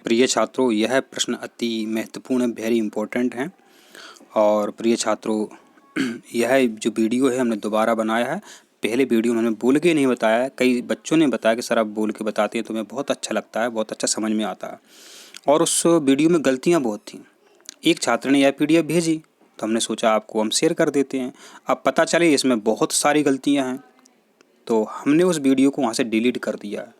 प्रिय छात्रों, यह प्रश्न अति महत्वपूर्ण है, वेरी इम्पोर्टेंट है। और प्रिय छात्रों, यह जो वीडियो है हमने दोबारा बनाया है। पहले वीडियो में हमने बोल के नहीं बताया है। कई बच्चों ने बताया कि सर आप बोल के बताते हैं तो हमें बहुत अच्छा लगता है, बहुत अच्छा समझ में आता है। और उस वीडियो में गलतियाँ बहुत थीं। एक छात्र ने यह PDF भेजी तो हमने सोचा आपको हम शेयर कर देते हैं। अब पता चले इसमें बहुत सारी गलतियाँ हैं, तो हमने उस वीडियो को वहाँ से डिलीट कर दिया है।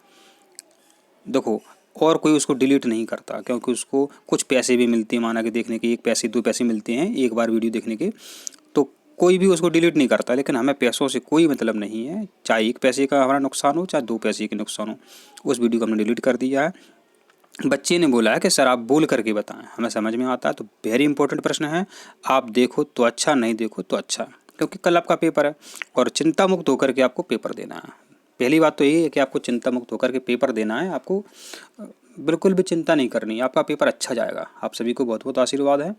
देखो, और कोई उसको डिलीट नहीं करता, क्योंकि उसको कुछ पैसे भी मिलते हैं, माना कि देखने के 1 पैसे 2 पैसे मिलते हैं एक बार वीडियो देखने के, तो कोई भी उसको डिलीट नहीं करता। लेकिन हमें पैसों से कोई मतलब नहीं है, चाहे 1 पैसे का हमारा नुकसान हो चाहे 2 पैसे का नुकसान हो। उस वीडियो को हमने डिलीट कर दिया है। बच्चे ने बोला है कि सर आप बोल करके बताएं, हमें समझ में आता है। तो वेरी इंपॉर्टेंट प्रश्न है, आप देखो तो अच्छा, नहीं देखो तो अच्छा, क्योंकि कल आपका पेपर है और चिंता मुक्त होकर के आपको पेपर देना है। पहली बात तो यही है कि आपको चिंता मुक्त होकर के पेपर देना है, आपको बिल्कुल भी चिंता नहीं करनी, आपका पेपर अच्छा जाएगा। आप सभी को बहुत बहुत आशीर्वाद है।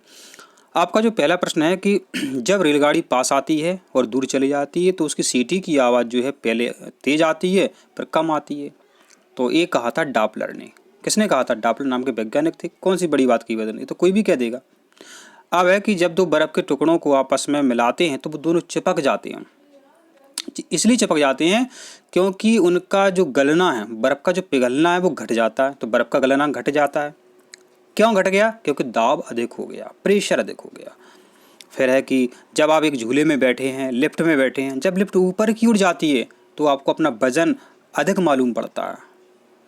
आपका जो पहला प्रश्न है कि जब रेलगाड़ी पास आती है और दूर चली जाती है तो उसकी सीटी की आवाज़ जो है पहले तेज आती है फिर कम आती है। तो ये कहा था डॉपलर ने। किसने कहा था? डॉपलर नाम के वैज्ञानिक थे। कौन सी बड़ी बात की वजह नहीं, तो कोई भी कह देगा। अब है कि जब 2 बर्फ़ के टुकड़ों को आपस में मिलाते हैं तो वो दोनों चिपक जाते हैं। इसलिए चिपक जाते हैं क्योंकि उनका जो गलना है, बर्फ़ का जो पिघलना है वो घट जाता है। तो बर्फ़ का गलना घट जाता है। क्यों घट गया? क्योंकि दाब अधिक हो गया, प्रेशर अधिक हो गया। फिर है कि जब आप एक झूले में बैठे हैं, लिफ्ट में बैठे हैं, जब लिफ्ट ऊपर की ओर जाती है तो आपको अपना वजन अधिक मालूम पड़ता है।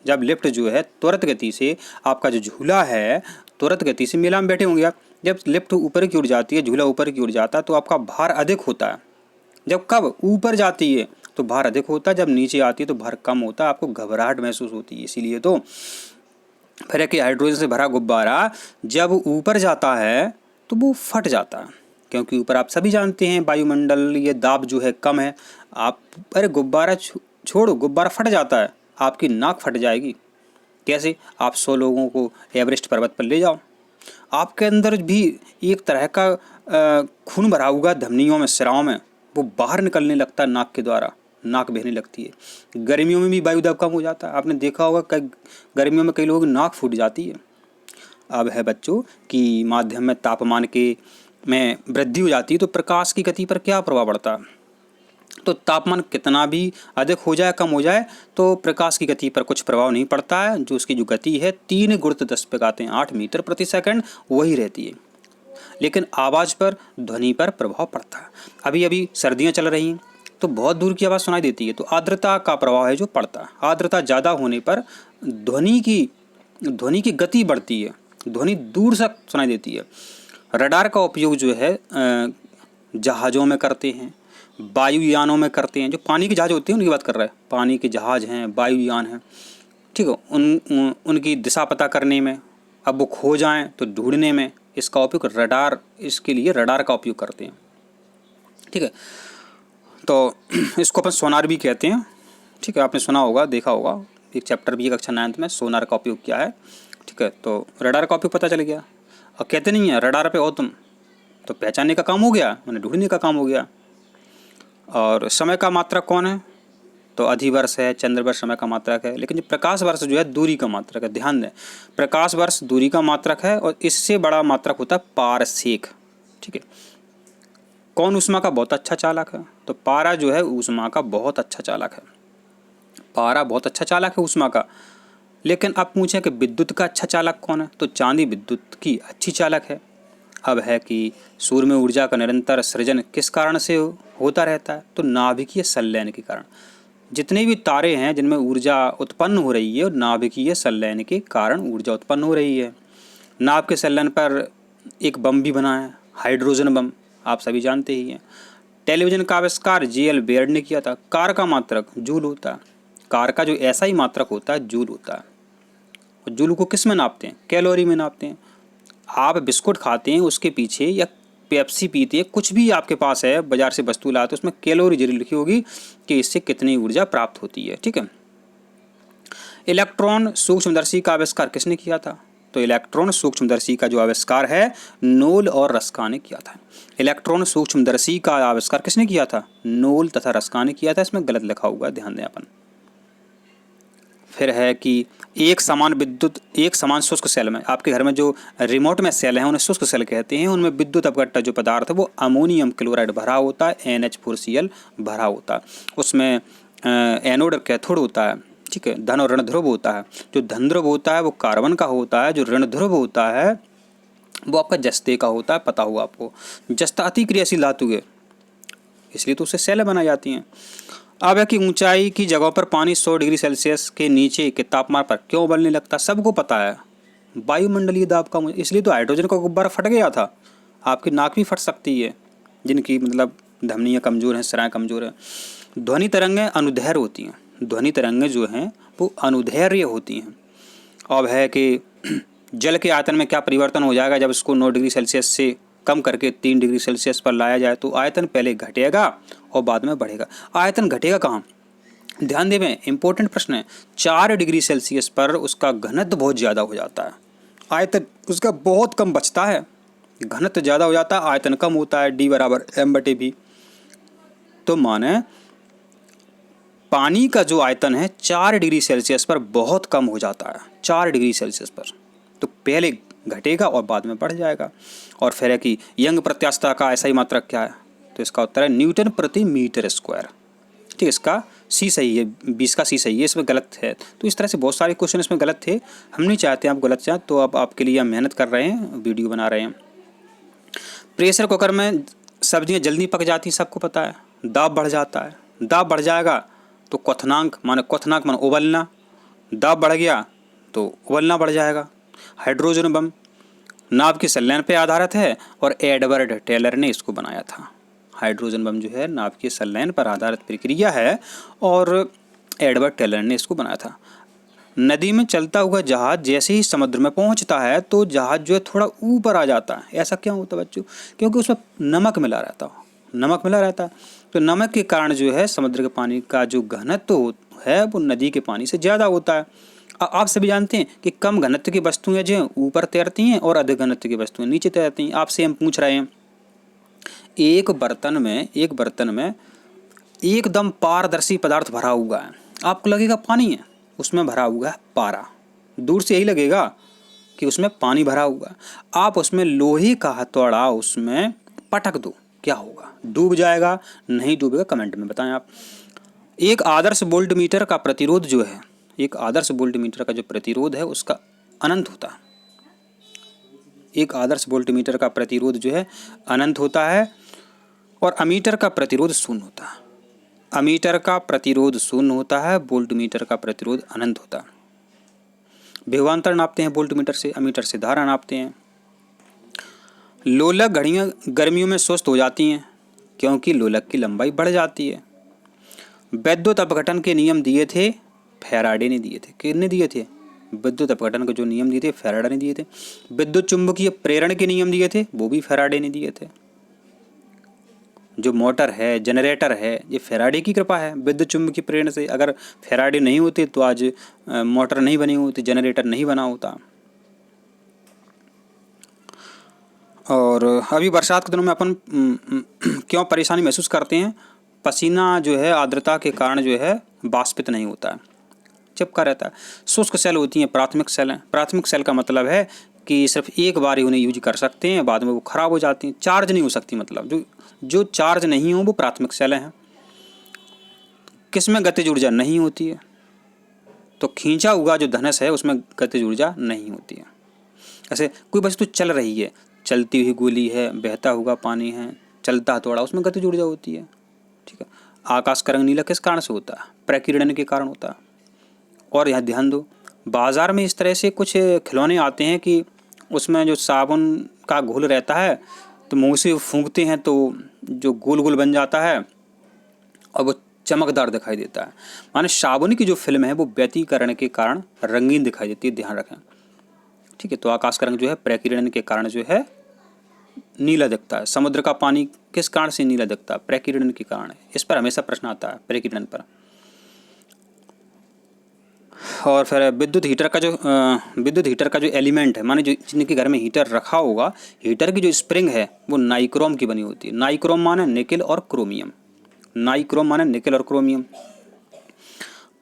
जब लिफ्ट जो है त्वरित गति से, आपका जो झूला है त्वरित गति से, मेला में बैठे होंगे आप, जब लिफ्ट ऊपर की ओर जाती है, झूला ऊपर की ओर जाता है तो आपका भार अधिक होता है। जब कब ऊपर जाती है तो भार अधिक होता है, जब नीचे आती है तो भार कम होता है, आपको घबराहट महसूस होती है। इसीलिए तो फिर है कि हाइड्रोजन से भरा गुब्बारा जब ऊपर जाता है तो वो फट जाता है, क्योंकि ऊपर आप सभी जानते हैं वायुमंडल ये दाब जो है कम है। आप अरे गुब्बारा छोड़ो, गुब्बारा फट जाता है, आपकी नाक फट जाएगी। कैसे? आप 100 लोगों को एवरेस्ट पर्वत पर ले जाओ, आपके अंदर भी एक तरह का खून भरा हुआ धमनियों में, सिराओं में, वो बाहर निकलने लगता है नाक के द्वारा, नाक बहने लगती है। गर्मियों में भी वायु दाब कम हो जाता है। आपने देखा होगा कई गर्मियों में कई लोगों की नाक फूट जाती है। अब है बच्चों कि माध्यम में तापमान के में वृद्धि हो जाती है तो प्रकाश की गति पर क्या प्रभाव पड़ता है? तो तापमान कितना भी अधिक हो जाए, कम हो जाए, तो प्रकाश की गति पर कुछ प्रभाव नहीं पड़ता है। जो उसकी जो गति है 3 × 10⁸ मीटर प्रति सेकंड वही रहती है। लेकिन आवाज़ पर, ध्वनि पर प्रभाव पड़ता है। अभी अभी सर्दियाँ चल रही हैं तो बहुत दूर की आवाज़ सुनाई देती है, तो आर्द्रता का प्रभाव है जो पड़ता है। आर्द्रता ज़्यादा होने पर ध्वनि की गति बढ़ती है, ध्वनि दूर से सुनाई देती है। रडार का उपयोग जो है जहाज़ों में करते हैं, वायुयानों में करते हैं। जो पानी के जहाज़ होते हैं उनकी बात कर रहे हैं, पानी के जहाज़ हैं, वायुयान हैं, ठीक है, उनकी दिशा पता करने में, अब वो खो जाएं तो ढूंढने में इसका उपयोग रडार, इसके लिए रडार का उपयोग करते हैं। ठीक है, तो इसको अपन सोनार भी कहते हैं। ठीक है, आपने सुना होगा, देखा होगा, एक चैप्टर भी है कक्षा 9 में, सोनार का उपयोग क्या है। ठीक है, तो रडार का उपयोग पता चल गया। और कहते नहीं है रडार पे हो तुम, तो पहचानने का काम हो गया, मैंने ढूंढने का काम हो गया। और समय का मात्रक कौन है? तो अधिवर्ष है, चंद्रवर्ष समय का मात्रक है। लेकिन जो प्रकाश वर्ष जो है दूरी का मात्रक है। ध्यान दें, प्रकाश वर्ष दूरी का मात्रक है और इससे बड़ा मात्रक होता है पारसेक। ठीक है, कौन ऊष्मा का बहुत अच्छा चालक है? तो पारा जो है ऊष्मा का बहुत अच्छा चालक है। पारा बहुत अच्छा चालक है ऊष्मा का। लेकिन अब पूछें कि विद्युत का अच्छा चालक कौन है? तो चांदी विद्युत की अच्छी चालक है। अब है कि सूर्य में ऊर्जा का निरंतर सृजन किस कारण से होता रहता है? तो नाभिकीय संलयन के कारण। जितने भी तारे हैं जिनमें ऊर्जा उत्पन्न हो रही है, नाभिकीय संलयन के कारण ऊर्जा उत्पन्न हो रही है। नाभ के संलयन पर एक बम भी बना है, हाइड्रोजन बम, आप सभी जानते ही हैं। टेलीविज़न का आविष्कार JL बेयर्ड ने किया था। कार का मात्रक जूल होता है। कार का जो SI मात्रक होता है जूल होता है। और जूल को किस में नापते हैं? कैलोरी में नापते हैं। आप बिस्कुट खाते हैं, उसके पीछे, या पेप्सी पीते हैं, कुछ भी आपके पास है, बाजार से वस्तु लाते, उसमें कैलोरी जरूर लिखी होगी कि इससे कितनी ऊर्जा प्राप्त होती है। ठीक है, इलेक्ट्रॉन सूक्ष्मदर्शी का आविष्कार किसने किया था? तो इलेक्ट्रॉन सूक्ष्मदर्शी का जो आविष्कार है नोल और रस्का ने किया था। इलेक्ट्रॉन सूक्ष्मदर्शी का आविष्कार किसने किया था? नोल तथा रस्का ने किया था। इसमें गलत लिखा हुआ है, ध्यान दें अपन। फिर है कि एक समान शुष्क सेल में, आपके घर में जो रिमोट में सेल हैं उन्हें शुष्क सेल कहते हैं, उनमें विद्युत अपघट्य जो पदार्थ है वो अमोनियम क्लोराइड भरा होता है, NH4Cl भरा होता है। उसमें एनोड और कैथोड होता है, ठीक है, धन और ऋण ध्रुव होता है। जो धन ध्रुव होता है वो कार्बन का होता है, जो ऋण ध्रुव होता है वो आपका जस्ते का होता है, पता होगा आपको। जस्ता अति क्रियाशील धातु है, इसलिए तो उससे सेल बनाई जाती हैं। अब है कि ऊंचाई की जगहों पर पानी 100 डिग्री सेल्सियस के नीचे के तापमान पर क्यों उबलने लगता, सबको पता है, वायुमंडलीय दाब का, इसलिए तो हाइड्रोजन का गुब्बारा फट गया था। आपकी नाक भी फट सकती है, जिनकी मतलब धमनियाँ कमज़ोर हैं, सराएँ कमज़ोर हैं। ध्वनि तरंगें अनुदैर्घ्य होती हैं, ध्वनि तरंगें जो हैं वो अनुदैर्घ्य होती हैं। अब है कि जल के आयतन में क्या परिवर्तन हो जाएगा जब इसको 9 डिग्री सेल्सियस से कम करके 3 डिग्री सेल्सियस पर लाया जाए, तो आयतन पहले घटेगा और बाद में बढ़ेगा। आयतन घटेगा कहाँ, ध्यान देवें, इंपॉर्टेंट प्रश्न है। 4 डिग्री सेल्सियस पर उसका घनत्व बहुत ज़्यादा हो जाता है, आयतन उसका बहुत कम बचता है। घनत्व ज़्यादा हो जाता है, आयतन कम होता है, D बराबर m/v। तो माने पानी का जो आयतन है 4 डिग्री सेल्सियस पर बहुत कम हो जाता है, 4 डिग्री सेल्सियस पर, तो पहले घटेगा और बाद में बढ़ जाएगा। और फिर है कि यंग प्रत्यास्थता का ऐसा ही मात्रक क्या है, तो इसका उत्तर है न्यूटन प्रति मीटर स्क्वायर। ठीक है, इसका सी सही है, 20 का सी सही है, इसमें गलत है। तो इस तरह से बहुत सारे क्वेश्चन इसमें गलत थे, हम नहीं चाहते आप गलत चाहें, तो अब आपके लिए हम मेहनत कर रहे हैं, वीडियो बना रहे हैं। प्रेशर कुकर में सब्जियां जल्दी पक जाती, सबको पता है, दाब बढ़ जाता है, दाब बढ़ जाएगा तो क्वथनांक माने उबलना, दाब बढ़ गया तो उबलना बढ़ जाएगा। हाइड्रोजन बम नाभ के संलयन पर आधारित है और एडवर्ड टेलर ने इसको बनाया था। हाइड्रोजन बम जो है नाभ के संलयन पर आधारित प्रक्रिया है और एडवर्ड टेलर ने इसको बनाया था। नदी में चलता हुआ जहाज जैसे ही समुद्र में पहुंचता है तो जहाज जो है थोड़ा ऊपर आ जाता है। ऐसा क्यों होता है बच्चों? क्योंकि उसमें नमक मिला रहता है। तो नमक के कारण जो है समुद्र के पानी का जो घनत्व है वो नदी के पानी से ज़्यादा होता है। आप सभी जानते हैं कि कम घनत्व की वस्तुएं जो ऊपर तैरती हैं और अधिक घनत्व की वस्तुएं नीचे तैरती हैं। आपसे हम पूछ रहे हैं, एक बर्तन में एकदम पारदर्शी पदार्थ भरा हुआ है, आपको लगेगा पानी है, उसमें भरा हुआ है पारा। दूर से यही लगेगा कि उसमें पानी भरा हुआ है। आप उसमें लोहे का हथौड़ा उसमें पटक दो, क्या होगा? डूब जाएगा, नहीं डूबेगा? कमेंट में बताएं आप। एक आदर्श वोल्ट मीटर का प्रतिरोध जो है, एक आदर्श वोल्ट मीटर का जो प्रतिरोध है उसका अनंत होता है। एक आदर्श वोल्ट मीटर का प्रतिरोध जो है अनंत होता है और अमीटर का प्रतिरोध शून्य होता है। अमीटर का प्रतिरोध शून्य होता है, वोल्ट मीटर का प्रतिरोध अनंत होता है। विभवांतर नापते हैं वोल्ट मीटर से, अमीटर से धारा नापते हैं। लोलक घड़ियां गर्मियों में सुस्त हो जाती हैं क्योंकि लोलक की लंबाई बढ़ जाती है। विद्युत अपघटन के नियम दिए थे फैराडे ने दिए थे। किसने दिए थे? विद्युत अपघटन के जो नियम दिए थे फैराडे ने दिए थे। विद्युत चुंबकीय प्रेरण के नियम दिए थे वो भी फैराडे ने दिए थे। जो मोटर है, जनरेटर है, ये फैराडे की कृपा है विद्युत चुंबकीय प्रेरण से। अगर फैराडे नहीं होते तो आज मोटर नहीं बनी होती, जनरेटर नहीं बना होता। और अभी बरसात के दिनों में अपन क्यों परेशानी महसूस करते हैं? पसीना जो है आर्द्रता के कारण जो है वाष्पित नहीं होता है, चिपका रहता है। शुष्क सेल होती हैं प्राथमिक सेल हैं। प्राथमिक सेल का मतलब है कि सिर्फ एक बार ही उन्हें यूज कर सकते हैं, बाद में वो खराब हो जाती हैं, चार्ज नहीं हो सकती। मतलब जो चार्ज नहीं हो वो प्राथमिक सेल हैं। किसमें गतिज ऊर्जा नहीं होती है? तो खींचा हुआ जो धनुष है उसमें गतिज ऊर्जा नहीं होती है। ऐसे कोई वस्तु चल रही है, चलती हुई गोली है, बहता हुआ पानी है, चलता हथौड़ा, उसमें गतिज ऊर्जा होती है। ठीक है। आकाश का रंग नीला किस कारण से होता है? प्रकीर्णन के कारण होता है। और यह ध्यान दो, बाजार में इस तरह से कुछ खिलौने आते हैं कि उसमें जो साबुन का घोल रहता है तो मुंह से फूंकते हैं तो जो गोल गोल बन जाता है और वो चमकदार दिखाई देता है। माने साबुन की जो फिल्म है वो व्यतीकरण के कारण रंगीन दिखाई देती है, ध्यान रखें। ठीक है। तो आकाश का रंग जो है प्रकीर्णन के कारण जो है नीला दिखता है। समुद्र का पानी किस कारण से नीला दिखता है? प्रकीर्णन के कारण। इस पर हमेशा प्रश्न आता है, प्रकीर्णन पर। और फिर विद्युत हीटर का जो एलिमेंट है, माने जो जिनके घर में हीटर रखा होगा, हीटर की जो स्प्रिंग है वो नाइक्रोम की बनी होती है। नाइक्रोम माने निकेल और क्रोमियम। नाइक्रोम माने निकेल और क्रोमियम।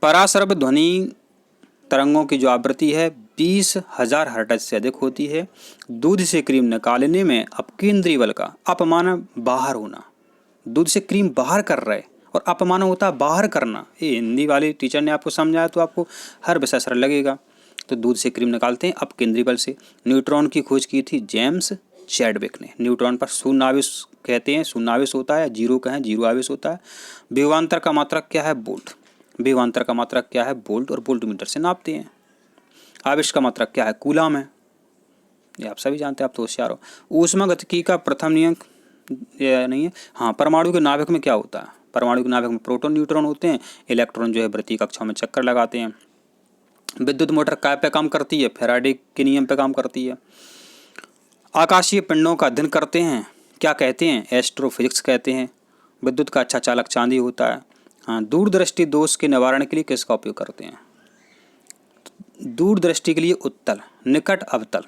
पराश्रव्य ध्वनि तरंगों की जो आवृत्ति है 20,000 हर्ट्ज से अधिक होती है। दूध से क्रीम निकालने में अपकेंद्रीय बल का अपमाना बाहर होना, दूध से क्रीम बाहर कर रहे और अपमाना होता है बाहर करना। ये हिंदी वाले टीचर ने आपको समझाया तो आपको हर विषय सरल लगेगा। तो दूध से क्रीम निकालते हैं अपकेंद्रीय बल से। न्यूट्रॉन की खोज की थी जेम्स चैडविक ने। न्यूट्रॉन पर शून्य आवेश कहते हैं, शून्य आवेश होता है, जीरो कहें जीरो आवेश होता है। विभवांतर का मात्रक क्या है? वोल्ट। विभवांतर का मात्रक क्या है? वोल्ट, और वोल्टमीटर से नापते हैं। आवेश का मात्रक क्या है? कूलम है, ये आप सभी जानते हैं, आप तो होशियार हो। ऊष्मागतिकी का प्रथम नियम ये नहीं है। हाँ, परमाणु के नाभिक में क्या होता है? परमाणु के नाभिक में प्रोटॉन न्यूट्रॉन होते हैं, इलेक्ट्रॉन जो है वृत्तीय कक्षाओं में चक्कर लगाते हैं। विद्युत मोटर काय पे काम करती है? फैराडे के नियम पे काम करती है। आकाशीय पिंडों का अध्ययन करते हैं, क्या कहते हैं? एस्ट्रोफिजिक्स कहते हैं। विद्युत का अच्छा चालक चांदी होता है। हाँ, दूरदृष्टि दोष के निवारण के लिए किसका उपयोग करते हैं? दूरदृष्टि के लिए उत्तल, निकट, अवतल।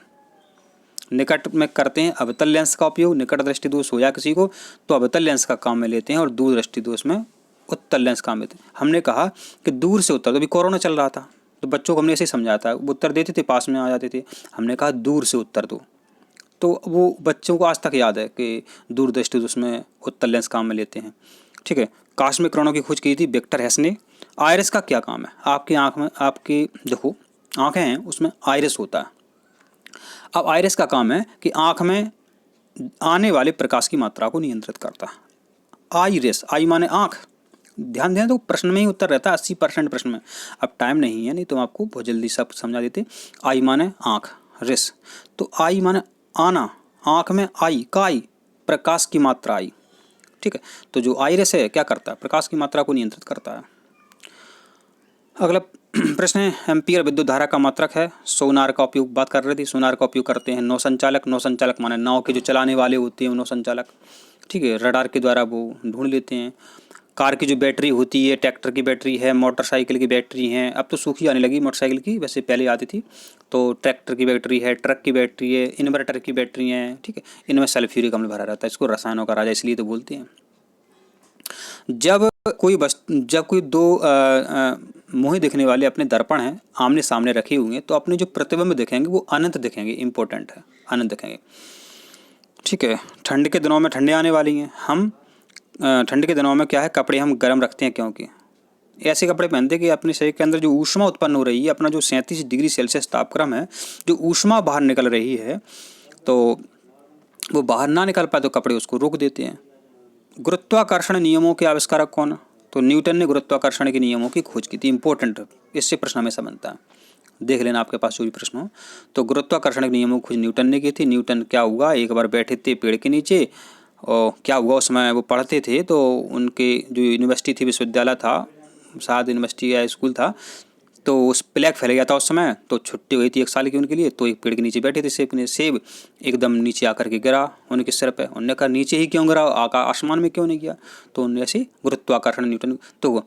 निकट में करते हैं अवतल लेंस का उपयोग। निकट दृष्टि दोष हो जाए किसी को तो अवतल लेंस का काम में लेते हैं, और दूर दृष्टि दोष में उत्तल लेंस काम लेते हैं। हमने कहा कि दूर से उत्तर, तो अभी कोरोना चल रहा था तो बच्चों को हमने ऐसे ही समझाया था, वो उत्तर देते थे, पास में आ जाते थे। हमने कहा दूर से उत्तर दो, तो वो बच्चों को आज तक याद है कि दूर दृष्टि दोष में उत्तल लेंस काम में लेते हैं। ठीक है। कास्मिक किरणों की खोज की थी विक्टर हेस ने। आयरिस का क्या काम है? आपकी आँख में, आपकी देखो आँखें हैं, उसमें आयरिस होता है। अब आयरिस का काम है कि आँख में आने वाले प्रकाश की मात्रा को नियंत्रित करता है। आइरिस, आई माने आँख। ध्यान दें तो प्रश्न में ही उत्तर रहता है 80% प्रश्न में। अब टाइम नहीं है, नहीं तो आपको बहुत जल्दी सब समझा देते। आई माने आँख, रिस, तो आई माने आना, आँख में आई का आई, प्रकाश की मात्रा आई। ठीक है, तो जो आइरिस है क्या करता है? प्रकाश की मात्रा को नियंत्रित करता है। अगला प्रश्न है, एम्पियर विद्युत धारा का मात्रक है। सोनार का उपयोग बात कर रहे थे, सोनार का उपयोग करते हैं नौ संचालक। नौ संचालक माने नाव के जो चलाने वाले होते हैं नौ संचालक। ठीक है, रडार के द्वारा वो ढूंढ लेते हैं। कार की जो बैटरी होती है, ट्रैक्टर की बैटरी है, मोटरसाइकिल की बैटरी है, अब तो सूखी आने लगी मोटरसाइकिल की, वैसे पहले आती थी। तो ट्रैक्टर की बैटरी है, ट्रक की बैटरी है, इन्वर्टर की बैटरी है। ठीक है, इनमें सल्फ्यूरिक अम्ल भरा रहता है, इसको रसायनों का राजा इसलिए तो बोलते हैं। जब कोई दो मुँह दिखने वाले अपने दर्पण हैं आमने सामने रखे हुए हैं, तो अपने जो प्रतिबिंब दिखेंगे वो अनंत दिखेंगे। इंपॉर्टेंट है, अनंत दिखेंगे। ठीक है, ठंड के दिनों में ठंडे आने वाली हैं। हम ठंड के दिनों में क्या है, कपड़े हम गर्म रखते हैं, क्योंकि ऐसे कपड़े पहनते हैं कि अपने शरीर के अंदर जो ऊष्मा उत्पन्न हो रही है, अपना जो 37 डिग्री सेल्सियस तापक्रम है, जो ऊष्मा बाहर निकल रही है, तो वो बाहर ना निकल पाए तो कपड़े उसको रोक देते हैं। गुरुत्वाकर्षण नियमों के आविष्कारक कौन? तो न्यूटन ने गुरुत्वाकर्षण के नियमों की खोज की थी। इंपॉर्टेंट, इससे प्रश्न हमेशा बनता है, देख लेना आपके पास जो भी प्रश्न हो। तो गुरुत्वाकर्षण के नियमों की खोज न्यूटन ने की थी। न्यूटन क्या हुआ, एक बार बैठे थे पेड़ के नीचे, और क्या हुआ उस समय वो पढ़ते थे, तो उनके जो यूनिवर्सिटी थी, विश्वविद्यालय था, शायद यूनिवर्सिटी या स्कूल था, तो उस प्लेग फैल गया था उस समय। तो छुट्टी हुई थी 1 साल की उनके लिए, तो एक पेड़ के नीचे बैठे थे। सेब एकदम नीचे आकर के गिरा उनके सिर पे। उन्होंने कहा नीचे ही क्यों गिरा, आसमान में क्यों नहीं गया? तो उन्होंने ऐसे गुरुत्वाकर्षण न्यूटन, तो